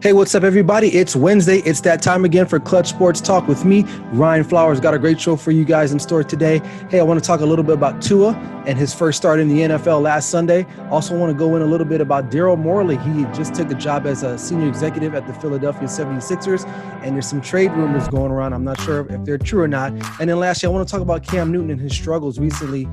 Hey, what's up, everybody? It's Wednesday. It's that time again for Clutch Sports Talk with me, Ryan Flowers. Got a great show for you guys in store today. Hey, I want to talk a little bit about Tua and his first start in the NFL last Sunday. Also want to go in a little bit about Darryl Morley. He just took a job as a senior executive at the Philadelphia 76ers, and there's some trade rumors going around. I'm not sure if they're true or not. And then lastly, I want to talk about Cam Newton and his struggles recently.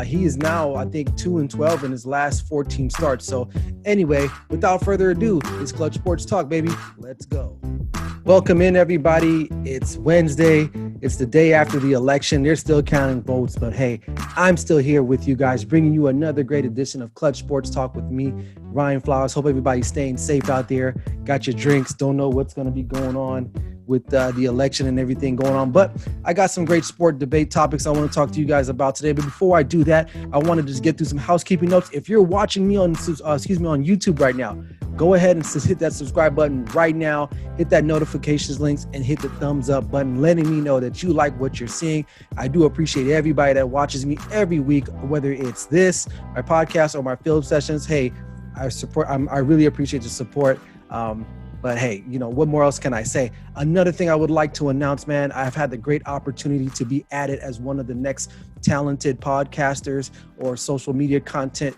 He is now, I think, 2-12 in his last 14 starts. So anyway, without further ado, it's Clutch Sports Talk, baby. Let's go. Welcome in, everybody. It's Wednesday. It's the day after the election. They're still counting votes, but hey, I'm still here with you guys, bringing you another great edition of Clutch Sports Talk with me, Ryan Flowers. Hope everybody's staying safe out there. Got your drinks. Don't know what's going to be going on with the election and everything going on, but I got some great sport debate topics I want to talk to you guys about today. But before I do that, I want to just get through some housekeeping notes. If you're watching me on YouTube right now, go ahead and just hit that subscribe button right now, hit that notifications links, and hit the thumbs up button, letting me know that you like what you're seeing. I do appreciate everybody that watches me every week, whether it's this, my podcast, or my film sessions. Hey, I really appreciate the support. But hey, what more else can I say? Another thing I would like to announce, man, I've had the great opportunity to be added as one of the next talented podcasters or social media content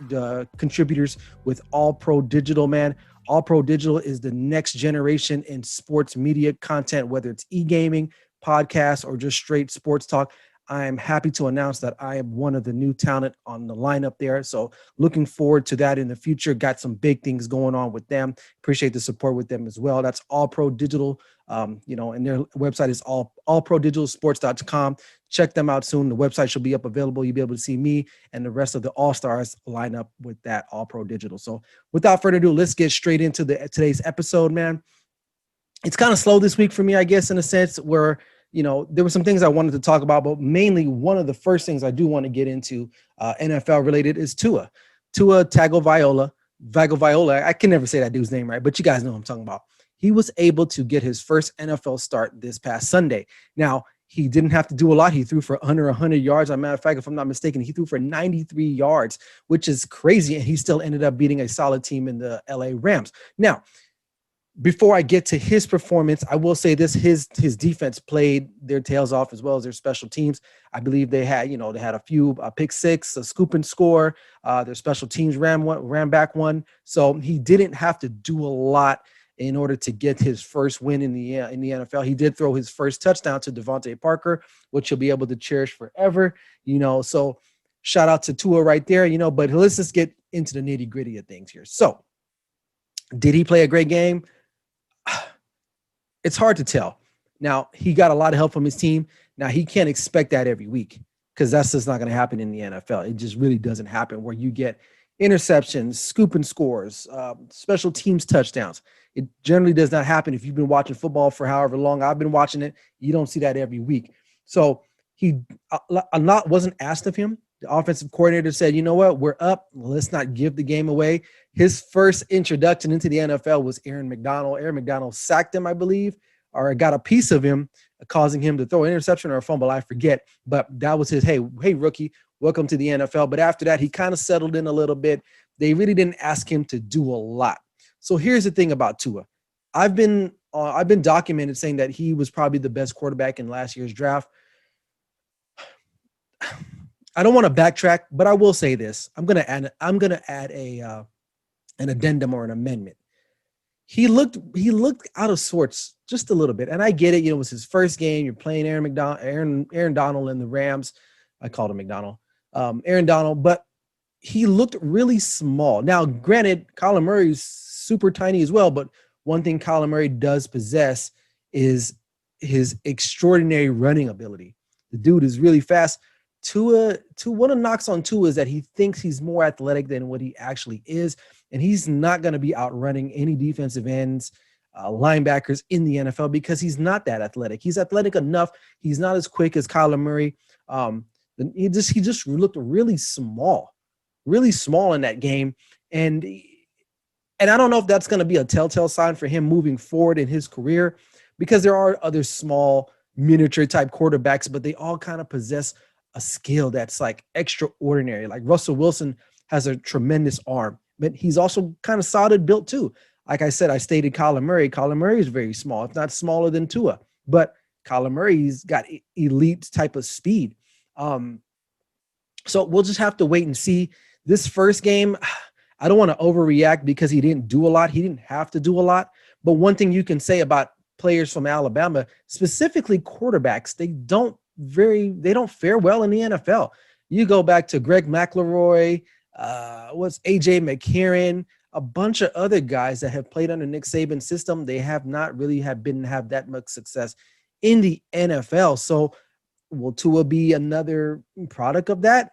contributors with All Pro Digital, man. All Pro Digital is the next generation in sports media content, whether it's e-gaming, podcasts, or just straight sports talk. I am happy to announce that I am one of the new talent on the lineup there. So looking forward to that in the future. Got some big things going on with them. Appreciate the support with them as well. That's All Pro Digital, and their website is allprodigitalsports.com. Check them out soon. The website should be up available. You'll be able to see me and the rest of the All-Stars line up with that All Pro Digital. So without further ado, let's get straight into today's episode, man. It's kind of slow this week for me, I guess, in a sense where there were some things I wanted to talk about, but mainly one of the first things I do want to get into NFL related is Tua Tagovailoa. I can never say that dude's name right, but you guys know what I'm talking about. He was able to get his first NFL start this past Sunday. Now, he didn't have to do a lot. He threw for under 100 yards. As a matter of fact, if I'm not mistaken, he threw for 93 yards, which is crazy. And he still ended up beating a solid team in the LA Rams. Now, before I get to his performance, I will say this: his defense played their tails off as well as their special teams. I believe they had a few pick six, a scoop and score. Their special teams ran back one, so he didn't have to do a lot in order to get his first win in the NFL. He did throw his first touchdown to Devontae Parker, which he'll be able to cherish forever. So shout out to Tua right there. But let's just get into the nitty gritty of things here. So, did he play a great game? It's hard to tell. Now, he got a lot of help from his team. Now, he can't expect that every week because that's just not going to happen in the NFL. It just really doesn't happen where you get interceptions, scoop and scores, special teams touchdowns. It generally does not happen. If you've been watching football for however long I've been watching it, you don't see that every week. So a lot wasn't asked of him. The offensive coordinator said, you know what, we're up. Let's not give the game away. His first introduction into the NFL was Aaron McDonald. Aaron McDonald sacked him, I believe, or got a piece of him, causing him to throw an interception or a fumble. I forget. But that was his, hey, rookie, welcome to the NFL. But after that, he kind of settled in a little bit. They really didn't ask him to do a lot. So here's the thing about Tua. I've been documented saying that he was probably the best quarterback in last year's draft. I don't want to backtrack, but I will say this. I'm gonna add an addendum or an amendment. He looked out of sorts just a little bit, and I get it. It was his first game. You're playing Aaron Donald and the Rams. I called him McDonald. Aaron Donald, but he looked really small. Now, granted, Kyler Murray's super tiny as well, but one thing Kyler Murray does possess is his extraordinary running ability. The dude is really fast. One of the knocks on Tua is that he thinks he's more athletic than what he actually is, and he's not going to be outrunning any defensive ends, linebackers in the NFL because he's not that athletic. He's athletic enough. He's not as quick as Kyler Murray. He just looked really small in that game, and I don't know if that's going to be a telltale sign for him moving forward in his career because there are other small miniature type quarterbacks, but they all kind of possess a skill that's like extraordinary. Like Russell Wilson has a tremendous arm, but he's also kind of solid built too. Like I said, I stated Kyler Murray. Kyler Murray is very small, if not smaller than Tua, but Kyler Murray's got elite type of speed. Um, so we'll just have to wait and see. This first game, I don't want to overreact because he didn't do a lot. He didn't have to do a lot. But one thing you can say about players from Alabama, specifically quarterbacks, they don't fare well in the NFL. You go back to Greg McElroy, what's AJ McCarron, a bunch of other guys that have played under Nick Saban's system. They have not really have that much success in the NFL. So will Tua be another product of that?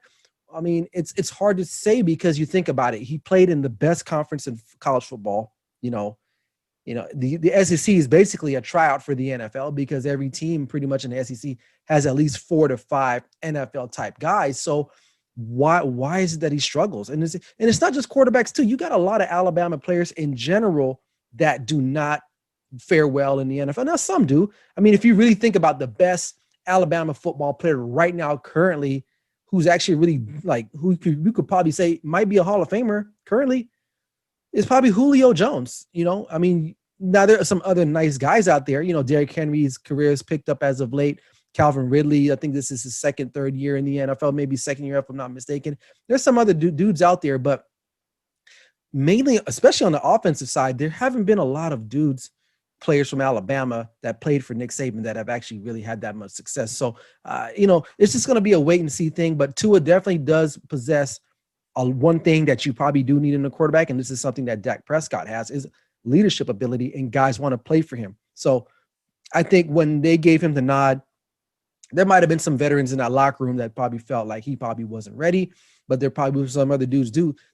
I mean, it's hard to say because you think about it. He played in the best conference in college football. The SEC is basically a tryout for the NFL because every team pretty much in the SEC has at least 4 to 5 NFL type guys. So why is it that he struggles? And it's not just quarterbacks too. You got a lot of Alabama players in general that do not fare well in the NFL. Now some do. I mean, if you really think about the best Alabama football player right now currently, who's actually really like who you could probably say might be a Hall of Famer currently, is probably Julio Jones. I mean, now there are some other nice guys out there. Derrick Henry's career has picked up as of late. Calvin Ridley, I think this is his second, third year in the NFL, maybe second year if I'm not mistaken. There's some other dudes out there, but mainly, especially on the offensive side, there haven't been a lot of players from Alabama that played for Nick Saban that have actually really had that much success. So, it's just going to be a wait and see thing, but Tua definitely does possess one thing that you probably do need in a quarterback. And this is something that Dak Prescott has, is leadership ability, and guys want to play for him. So I think when they gave him the nod, there might've been some veterans in that locker room that probably felt like he probably wasn't ready, but there probably was some other dudes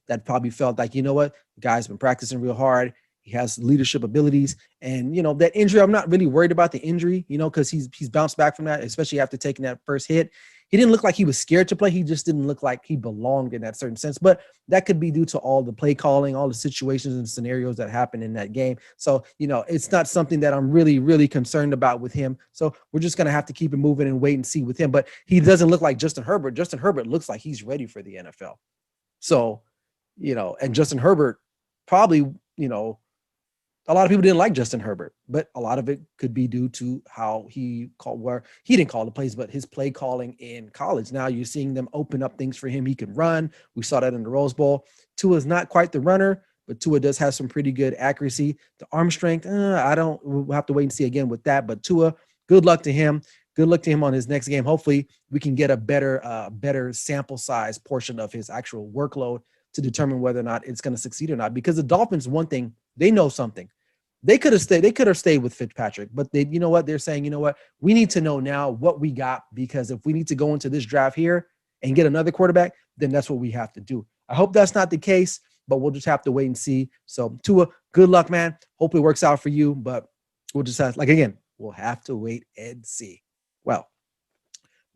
that probably felt like, you know what, the guy's been practicing real hard. He has leadership abilities, and that injury, I'm not really worried about the injury, because he's bounced back from that, especially after taking that first hit. He didn't look like he was scared to play. He just didn't look like he belonged in that certain sense, but that could be due to all the play calling, all the situations and scenarios that happened in that game. So, it's not something that I'm really, really concerned about with him. So we're just going to have to keep it moving and wait and see with him, but he doesn't look like Justin Herbert. Justin Herbert looks like he's ready for the NFL. So, and Justin Herbert probably, a lot of people didn't like Justin Herbert, but a lot of it could be due to how he didn't call the plays, but his play calling in college. Now you're seeing them open up things for him. He can run. We saw that in the Rose Bowl. Tua is not quite the runner, but Tua does have some pretty good accuracy. The arm strength, we'll have to wait and see again with that. But Tua, good luck to him. Good luck to him on his next game. Hopefully we can get a better sample size portion of his actual workload to determine whether or not it's going to succeed or not. Because the Dolphins, one thing, they know something. They could have stayed with Fitzpatrick, but they're saying, we need to know now what we got, because if we need to go into this draft here and get another quarterback, then that's what we have to do. I hope that's not the case, but we'll just have to wait and see. So Tua, good luck, man. Hopefully it works out for you, but we'll just we'll have to wait and see. Well,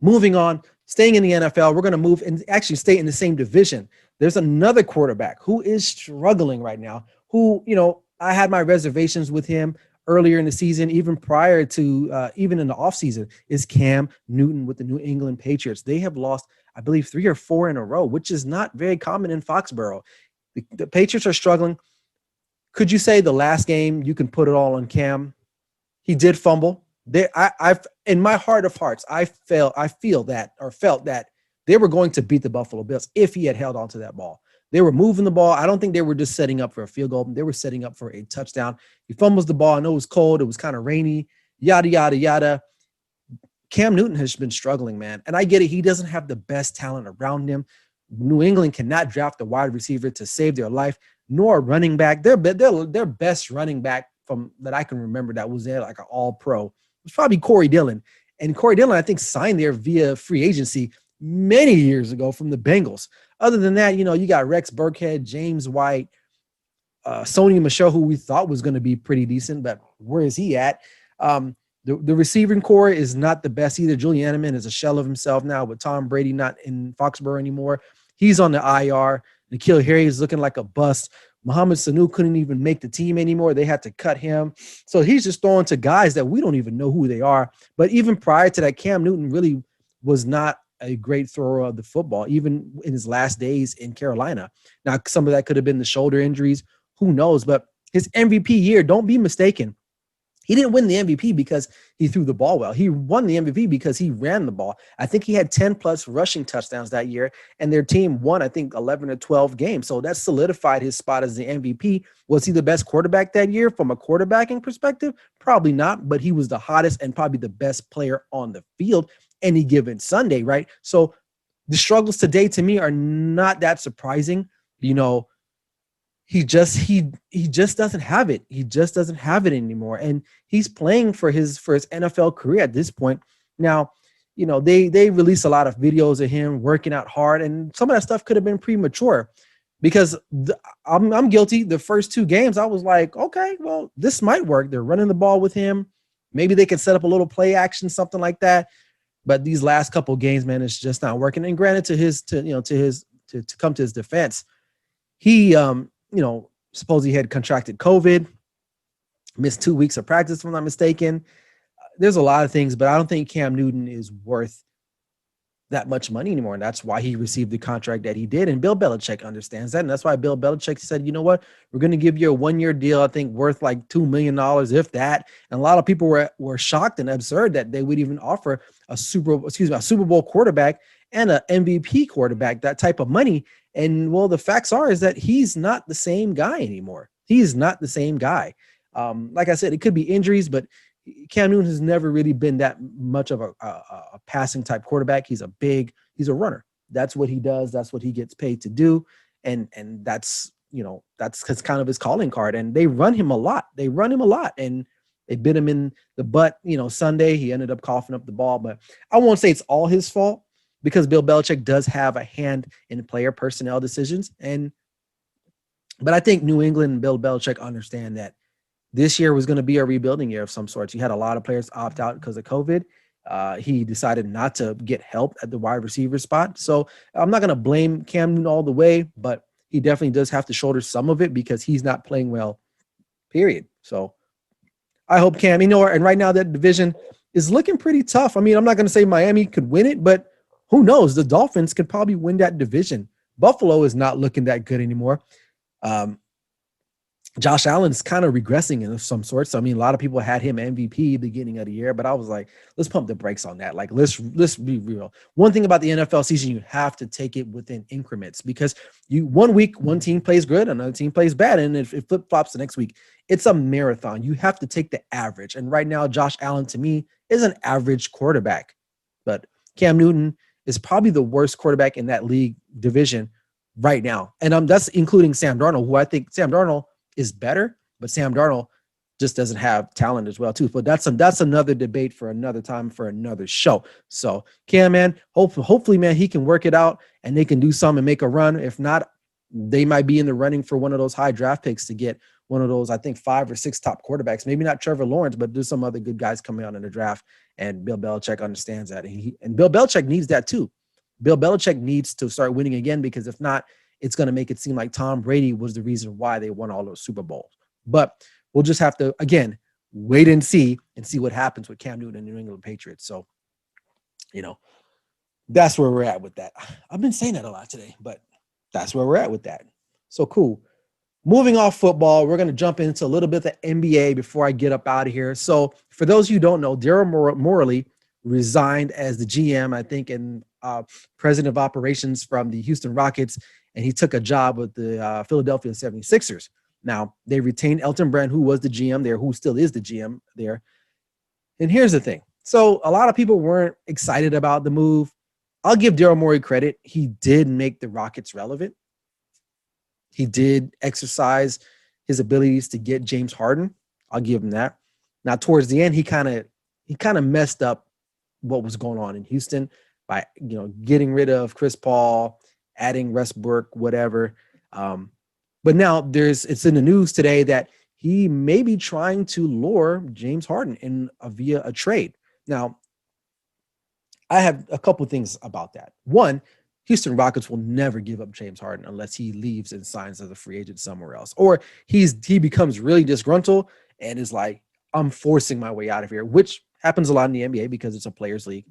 moving on, staying in the NFL, we're going to move and actually stay in the same division. There's another quarterback who is struggling right now, who, I had my reservations with him earlier in the season, even prior to, even in the offseason, is Cam Newton with the New England Patriots. They have lost, I believe, 3 or 4 in a row, which is not very common in Foxborough. The Patriots are struggling. Could you say the last game you can put it all on Cam? He did fumble. I've in my heart of hearts, I felt that they were going to beat the Buffalo Bills if he had held on to that ball. They were moving the ball. I don't think they were just setting up for a field goal. They were setting up for a touchdown. He fumbles the ball. I know it was cold. It was kind of rainy, yada, yada, yada. Cam Newton has been struggling, man. And I get it. He doesn't have the best talent around him. New England cannot draft a wide receiver to save their life, nor a running back. Their best running back from that I can remember that was there like an all-pro was probably Corey Dillon. And Corey Dillon, I think, signed there via free agency many years ago from the Bengals. Other than that, you got Rex Burkhead, James White, Sony Michel, who we thought was going to be pretty decent, but where is he at? The receiving core is not the best either. Julian Edelman is a shell of himself now with Tom Brady not in Foxborough anymore. He's on the IR. N'Keal Harry is looking like a bust. Mohamed Sanu couldn't even make the team anymore. They had to cut him. So he's just throwing to guys that we don't even know who they are. But even prior to that, Cam Newton really was not a great thrower of the football, even in his last days in Carolina. Now, some of that could have been the shoulder injuries. Who knows? But His MVP year, don't be mistaken. He didn't win the MVP because he threw the ball well. He won the MVP because he ran the ball. I think he had 10 plus rushing touchdowns that year, and their team won, I think, 11 or 12 games. So that solidified his spot as the MVP. Was he the best quarterback that year from a quarterbacking perspective? Probably not, but he was the hottest and probably the best player on the field any given Sunday, right? So the struggles today to me are not that surprising. You know, he just doesn't have it. He just doesn't have it anymore. And he's playing for his NFL career at this point. Now, you know, they release a lot of videos of him working out hard, and some of that stuff could have been premature because I'm guilty. The first 2 games, I was like, okay, well, this might work. They're running the ball with him. Maybe they could set up a little play action, something like that. But these last couple of games, man, it's just not working. And granted, to come to his defense, he suppose he had contracted COVID, missed 2 weeks of practice, if I'm not mistaken. There's a lot of things, but I don't think Cam Newton is worth that much money anymore. And that's why he received the contract that he did. And Bill Belichick understands that. And that's why Bill Belichick said, you know what, we're going to give you a 1-year deal, I think worth like $2 million, if that. And a lot of people were shocked and absurd that they would even offer a Super Bowl quarterback and an MVP quarterback that type of money. And well, the facts is that he's not the same guy anymore. He's not the same guy. Like I said, it could be injuries, but Cam Newton has never really been that much of a passing type quarterback. He's a runner. That's what he does. That's what he gets paid to do. And that's kind of his calling card. And they run him a lot. And they bit him in the butt, Sunday. He ended up coughing up the ball, but I won't say it's all his fault because Bill Belichick does have a hand in player personnel decisions. But I think New England and Bill Belichick understand that this year was going to be a rebuilding year of some sorts. You had a lot of players opt out because of COVID. He decided not to get help at the wide receiver spot. So I'm not going to blame Cam Newton all the way, but he definitely does have to shoulder some of it because he's not playing well, period. So I hope Cam, and right now that division is looking pretty tough. I mean, I'm not going to say Miami could win it, but who knows? The Dolphins could probably win that division. Buffalo is not looking that good anymore. Josh Allen's kind of regressing in some sorts. I mean, a lot of people had him MVP beginning of the year, but I was like, let's pump the brakes on that. Like, let's be real. One thing about the NFL season, you have to take it within increments because 1 week, one team plays good, another team plays bad, and if it flip-flops the next week, it's a marathon. You have to take the average. And right now, Josh Allen, to me, is an average quarterback. But Cam Newton is probably the worst quarterback in that league division right now. And that's including Sam Darnold, who I think Sam Darnold is better, but Sam Darnold just doesn't have talent as well too. But that's another debate for another time for another show. So Cam, man, hopefully, man, he can work it out and they can do something and make a run. If not, they might be in the running for one of those high draft picks to get one of those, I think 5 or 6 top quarterbacks. Maybe not Trevor Lawrence, but there's some other good guys coming out in the draft. And Bill Belichick understands that. And Bill Belichick needs that too. Bill Belichick needs to start winning again because if not, it's going to make it seem like Tom Brady was the reason why they won all those Super Bowls. But we'll just have to, again, wait and see what happens with Cam Newton and the New England Patriots. So, that's where we're at with that. I've been saying that a lot today, but that's where we're at with that. So cool. Moving off football, we're going to jump into a little bit of the NBA before I get up out of here. So for those of you who don't know, Darryl Morley resigned as the GM, I think, and president of operations from the Houston Rockets, and he took a job with the Philadelphia 76ers. Now, they retained Elton Brand, who was the GM there, who still is the GM there. And here's the thing. So a lot of people weren't excited about the move. I'll give Darryl Morey credit. He did make the Rockets relevant. He did exercise his abilities to get James Harden. I'll give him that. Now, towards the end, he kind of messed up what was going on in Houston by getting rid of Chris Paul, adding Westbrook, whatever. But now it's in the news today that he may be trying to lure James Harden via a trade. Now, I have a couple of things about that. One, Houston Rockets will never give up James Harden unless he leaves and signs as a free agent somewhere else. Or he becomes really disgruntled and is like, I'm forcing my way out of here, which happens a lot in the NBA because it's a players league.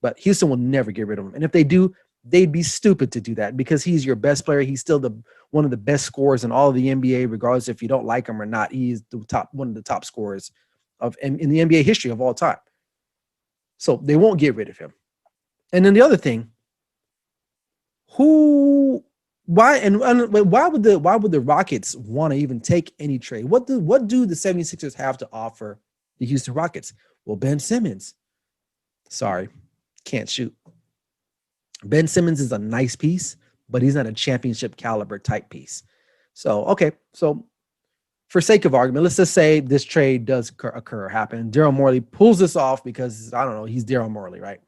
But Houston will never get rid of him. And if they do, they'd be stupid to do that because he's your best player. He's still one of the best scorers in all of the NBA, regardless if you don't like him or not. He's one of the top scorers in the NBA history of all time. So they won't get rid of him. And then the other thing, why would the Rockets want to even take any trade? What do the 76ers have to offer the Houston Rockets? Well, Ben Simmons. Sorry, can't shoot. Ben Simmons is a nice piece, but he's not a championship caliber type piece. So, okay. So for sake of argument, let's just say this trade does happen. Darryl Morley pulls this off because, I don't know, he's Darryl Morley, right?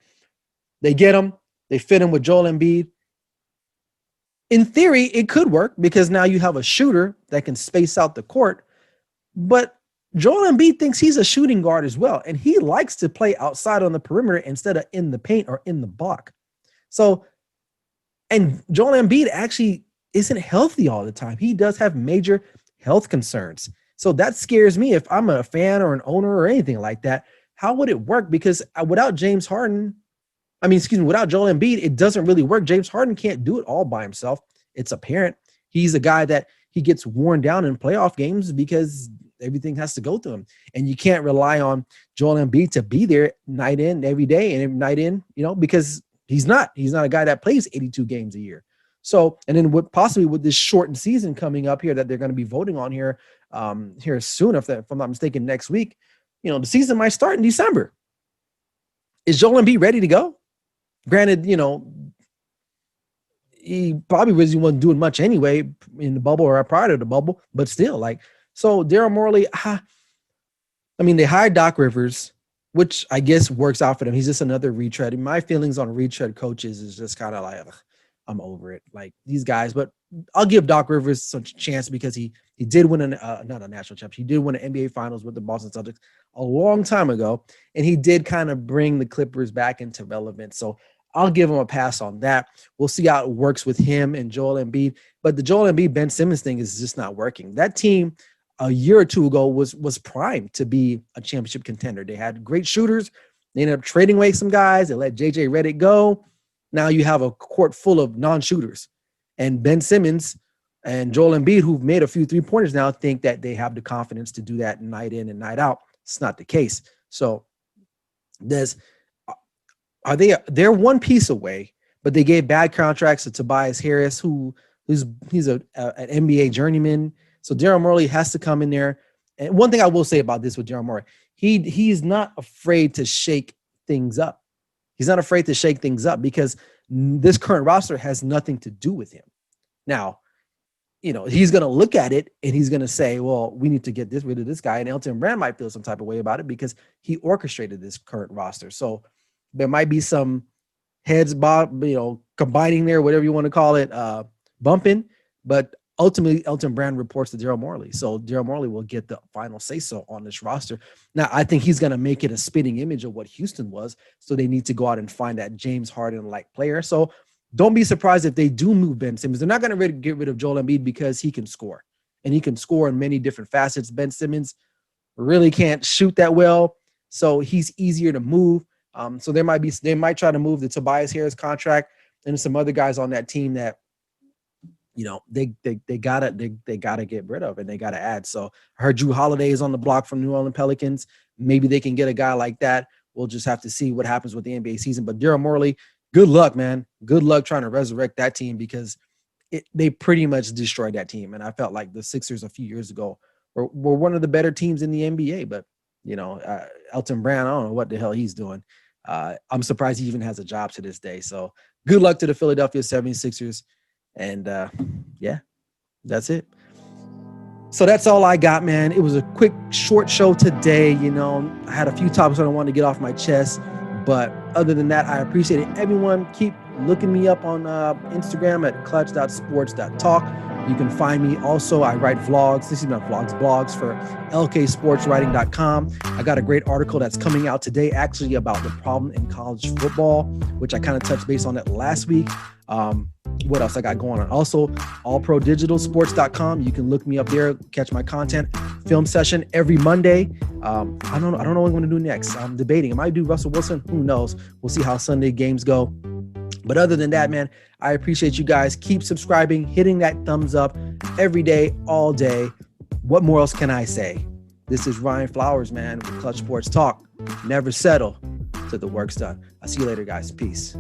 They get him. They fit him with Joel Embiid. In theory, it could work because now you have a shooter that can space out the court. But Joel Embiid thinks he's a shooting guard as well, and he likes to play outside on the perimeter instead of in the paint or in the block. So, and Joel Embiid actually isn't healthy all the time. He does have major health concerns. So that scares me if I'm a fan or an owner or anything like that. How would it work? Because without without Joel Embiid, it doesn't really work. James Harden can't do it all by himself. It's apparent. He's a guy that he gets worn down in playoff games because everything has to go through him. And you can't rely on Joel Embiid to be there night in, every day, and night in, because he's not a guy that plays 82 games a year. So, and then possibly with this shortened season coming up here that they're going to be voting on here soon, if I'm not mistaken, next week, the season might start in December. Is Joel Embiid ready to go? Granted, he probably wasn't doing much anyway in the bubble or prior to the bubble, but still, so Darryl Morley, they hired Doc Rivers, which I guess works out for them. He's just another retread. My feelings on retread coaches is just kind of like, I'm over it. Like these guys, but I'll give Doc Rivers some chance because he did win not a national championship. He did win an NBA Finals with the Boston Celtics a long time ago, and he did kind of bring the Clippers back into relevance. So I'll give him a pass on that. We'll see how it works with him and Joel Embiid. But the Joel Embiid, Ben Simmons thing is just not working. That team a year or two ago was primed to be a championship contender. They had great shooters. They ended up trading away some guys. They let JJ Redick go. Now you have a court full of non-shooters. And Ben Simmons and Joel Embiid, who've made a few three-pointers now, think that they have the confidence to do that night in and night out. It's not the case. So they're one piece away, but they gave bad contracts to Tobias Harris, he's an NBA journeyman. So Darryl Morley has to come in there. And one thing I will say about this with Darryl Morley, he's not afraid to shake things up. He's not afraid to shake things up because this current roster has nothing to do with him. Now, he's going to look at it and he's going to say, well, we need to get rid of this guy. And Elton Brand might feel some type of way about it because he orchestrated this current roster. So there might be some heads, combining there, whatever you want to call it, bumping. But ultimately, Elton Brand reports to Darryl Morley. So Darryl Morley will get the final say-so on this roster. Now, I think he's going to make it a spitting image of what Houston was. So they need to go out and find that James Harden-like player. So don't be surprised if they do move Ben Simmons. They're not going to get rid of Joel Embiid because he can score. And he can score in many different facets. Ben Simmons really can't shoot that well. So he's easier to move. So they might try to move the Tobias Harris contract and some other guys on that team that, they gotta get rid of and they gotta add. So I heard Drew Holiday is on the block from New Orleans Pelicans. Maybe they can get a guy like that. We'll just have to see what happens with the NBA season. But Darryl Morley, good luck, man. Good luck trying to resurrect that team because they pretty much destroyed that team. And I felt like the Sixers a few years ago were one of the better teams in the NBA. But Elton Brand, I don't know what the hell he's doing. I'm surprised he even has a job to this day. So good luck to the Philadelphia 76ers. And that's it. So that's all I got, man. It was a quick, short show today. I had a few topics I wanted to get off my chest. But other than that, I appreciate it. Everyone, keep looking me up on Instagram at clutch.sports.talk. You can find me also. I write vlogs. This is not vlogs, blogs for lksportswriting.com. I got a great article that's coming out today actually about the problem in college football, which I kind of touched base on it last week. What else I got going on? Also, allprodigitalsports.com. You can look me up there, catch my content. Film session every Monday. I don't know what I'm going to do next. I'm debating. I might do Russell Wilson. Who knows? We'll see how Sunday games go. But other than that, man, I appreciate you guys. Keep subscribing, hitting that thumbs up every day, all day. What more else can I say? This is Ryan Flowers, man, with Clutch Sports Talk. Never settle till the work's done. I'll see you later, guys. Peace.